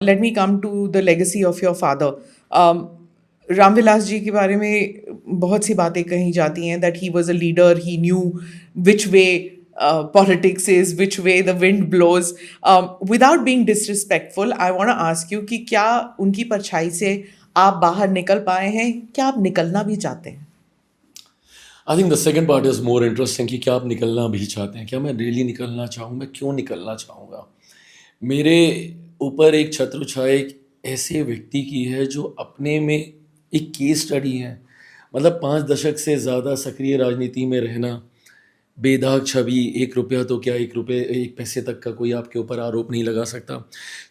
Let me come to the legacy of your father. Ramvilas ji के बारे में बहुत सी बातें कही जाती हैं that he was a leader, he knew which way politics is, which way the wind blows. Without being disrespectful, I want to ask you कि क्या उनकी परछाई से आप बाहर निकल पाए हैं, क्या आप निकलना भी चाहते हैं? I think the second part is more interesting कि क्या आप निकलना भी चाहते हैं, क्या मैं रियली निकलना चाहूँ, मैं क्यों निकलना चाहूँगा। मेरे ऊपर एक छत्र छाया एक ऐसे व्यक्ति की है जो अपने में एक केस स्टडी है। मतलब 5 दशक से ज़्यादा सक्रिय राजनीति में रहना, बेदाग छवि, 1 रुपया तो क्या 1 पैसे तक का कोई आपके ऊपर आरोप नहीं लगा सकता।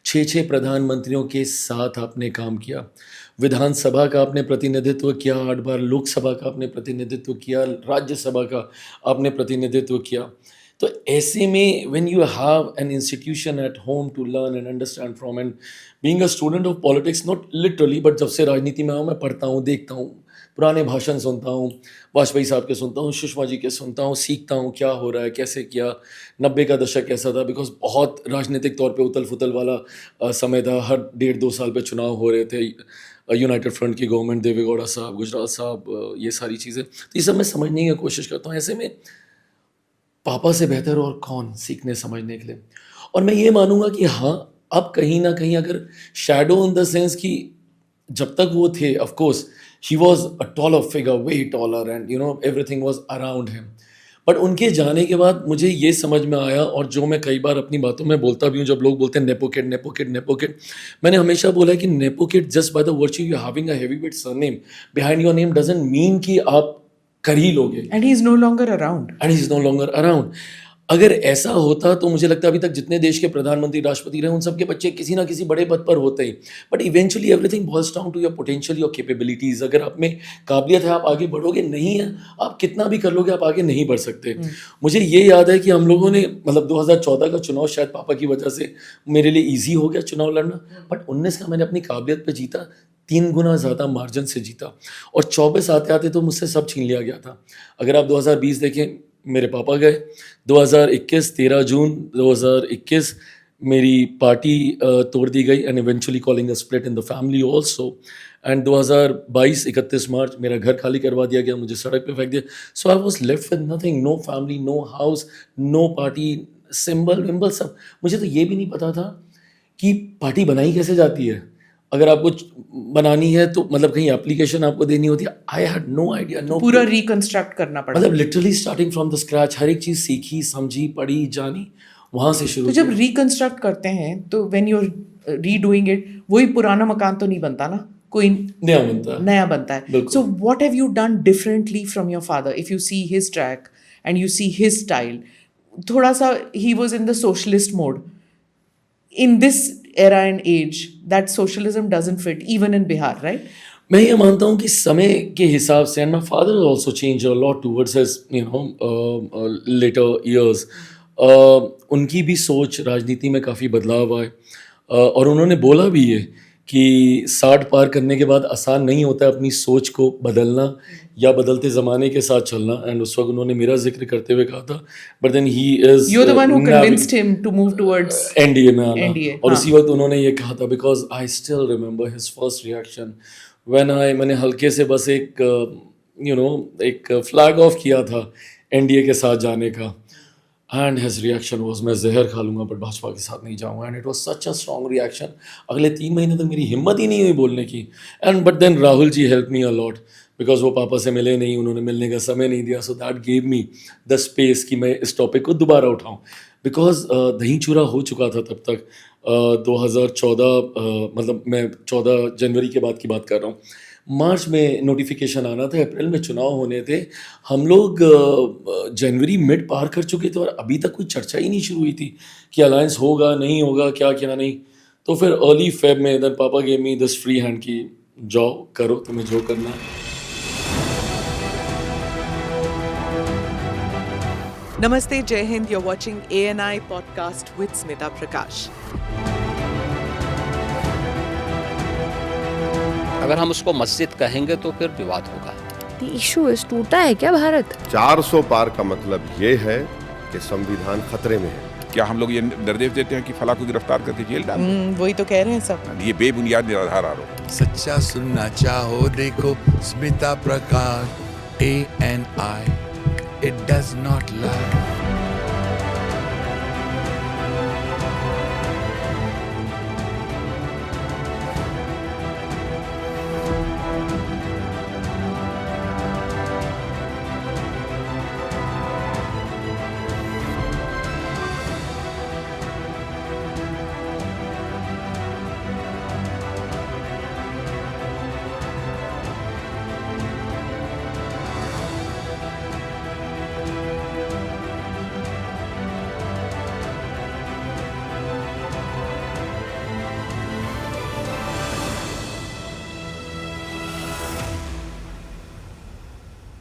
6 प्रधानमंत्रियों के साथ आपने काम किया, विधानसभा का आपने प्रतिनिधित्व किया, 8 बार लोकसभा का आपने प्रतिनिधित्व किया, राज्यसभा का आपने प्रतिनिधित्व किया। तो ऐसे में when you have an institution at home to learn and understand from, and being a student of politics, not literally but जब से राजनीति में आऊँ मैं पढ़ता हूँ, देखता हूँ, पुराने भाषण सुनता हूँ, वाजपेयी साहब के सुनता हूँ, सुषमा जी के सुनता हूँ, सीखता हूँ क्या हो रहा है, कैसे किया, 90 का दशक कैसा था, बिकॉज बहुत राजनीतिक तौर पे उथल फुथल वाला समय था। हर 1.5-2 साल पे चुनाव हो रहे थे, यूनाइटेड फ्रंट की गवर्नमेंट, देवेगौड़ा साहब, गुजराल साहब, ये सारी चीज़ें, तो ये सब मैं समझने की कोशिश करता हूँ। ऐसे में पापा से बेहतर और कौन सीखने समझने के लिए। और मैं ये मानूंगा कि हाँ, अब कहीं ना कहीं अगर शैडो इन द सेंस कि जब तक वो थे, of course he was a taller figure, way taller, and you know everything was around him, but उनके जाने के बाद मुझे ये समझ में आया, और जो मैं कई बार अपनी बातों में बोलता भी हूँ, जब लोग बोलते हैं nepo kid nepo kid nepo kid, मैंने हमेशा बोला है कि nepo kid just by the virtue you having a heavyweight surname behind your name doesn't mean कि आप कर ही लोगे। And he is no longer around. And he is no longer around. अगर ऐसा होता तो मुझे लगता है अभी तक जितने देश के प्रधानमंत्री, राष्ट्रपति रहे, उन सबके बच्चे किसी ना किसी बड़े पद पर होते ही। But eventually everything boils down to your potential, your capabilities. अगर आप में काबिलियत है, आप आगे बढ़ोगे, नहीं है, आप कितना भी कर लोगे, आप आगे नहीं बढ़ सकते। मुझे ये याद है कि हम लोगों ने मतलब 2014 का चुनाव शायद पापा की वजह से मेरे लिए ईजी हो गया चुनाव लड़ना, बट 19 का मैंने अपनी काबिलियत पर जीता, 3 गुना ज़्यादा मार्जिन से जीता, और 24 आते आते तो मुझसे सब छीन लिया गया था। अगर आप 2020 देखें, मेरे पापा गए, 2021 13 जून 2021 मेरी पार्टी तोड़ दी गई, and eventually calling a split in the family also, and 2022 31 मार्च मेरा घर खाली करवा दिया गया, मुझे सड़क पे फेंक दिया। So I was left with nothing, no family, no house, no party, symbol विम्बल सब। मुझे तो ये भी नहीं पता था कि पार्टी बनाई कैसे जाती है, अगर आपको बनानी है तो मतलब कहीं एप्लीकेशन आपको देनी होती है। I had no idea, no, पूरा रिकंस्ट्रक्ट करना पड़ा, मतलब literally starting from the scratch, हर एक चीज़ सीखी, समझी, पढ़ी, जानी, वहाँ से शुरू। तो जब रिकंस्ट्रक्ट करते हैं तो when you are redoing it, वही पुराना मकान तो नहीं बनता ना, कोई नया बनता है। So what have you done differently from your father? If you see his track and you see his style, थोड़ा सा he was in the socialist mode. In this era and age, that socialism doesn't fit even in Bihar, right? मैं ये मानता हूँ कि समय के हिसाब से, and my father also change a lot towards his you know later years, उनकी भी सोच राजनीति में काफ़ी बदलाव आए, और उन्होंने बोला भी है कि 60 पार करने के बाद आसान नहीं होता है अपनी सोच को बदलना या बदलते ज़माने के साथ चलना। एंड उस वक्त उन्होंने मेरा जिक्र करते हुए कहा था, but then he is You're the one who convinced him to move towards NDA में आना। NDA, और हाँ। उसी वक्त उन्होंने ये कहा था, because I still remember his first reaction when मैंने हल्के से बस एक यू नो एक फ्लैग ऑफ किया था एनडीए के साथ जाने का, एंड हिज रिएक्शन वाज मैं जहर खा लूँगा बट भाजपा के साथ नहीं जाऊँगा, and it was such a strong reaction. अगले 3 महीने तक मेरी हिम्मत ही नहीं हुई बोलने की, and but then Rahul ji help me a lot, because वो पापा से मिले नहीं, उन्होंने मिलने का समय नहीं दिया, so that gave me the space कि मैं इस टॉपिक को दोबारा उठाऊँ, बिकॉज दही चूरा हो चुका था तब तक। 2014 मतलब मैं 14 जनवरी के बाद की बात कर रहा हूँ, मार्च में नोटिफिकेशन आना था, अप्रैल में चुनाव होने थे, हम लोग जनवरी मिड पार कर चुके थे और अभी तक कोई चर्चा ही नहीं शुरू हुई थी कि अलायंस होगा नहीं होगा, क्या क्या नहीं। तो फिर अर्ली फेब में देन पापा gave me this free hand की जाओ करो तुम्हें जो करना है। Namaste, Jai Hind. You're watching ANI podcast with Smita Prakash. अगर हम उसको मस्जिद कहेंगे तो फिर विवाद होगा। The issue is टूटा है क्या भारत? 400 पार का मतलब ये है कि संविधान खतरे में है। क्या हम लोग ये निर्देश देते हैं कि फला को गिरफ्तार करके जेल डाल दें? वही तो कह रहे हैं सब। ये बेबुनियाद निराधार आरोप। सच्चा सुनना चाहो देखो स्मिता प्रकाश ANI, it does not lie.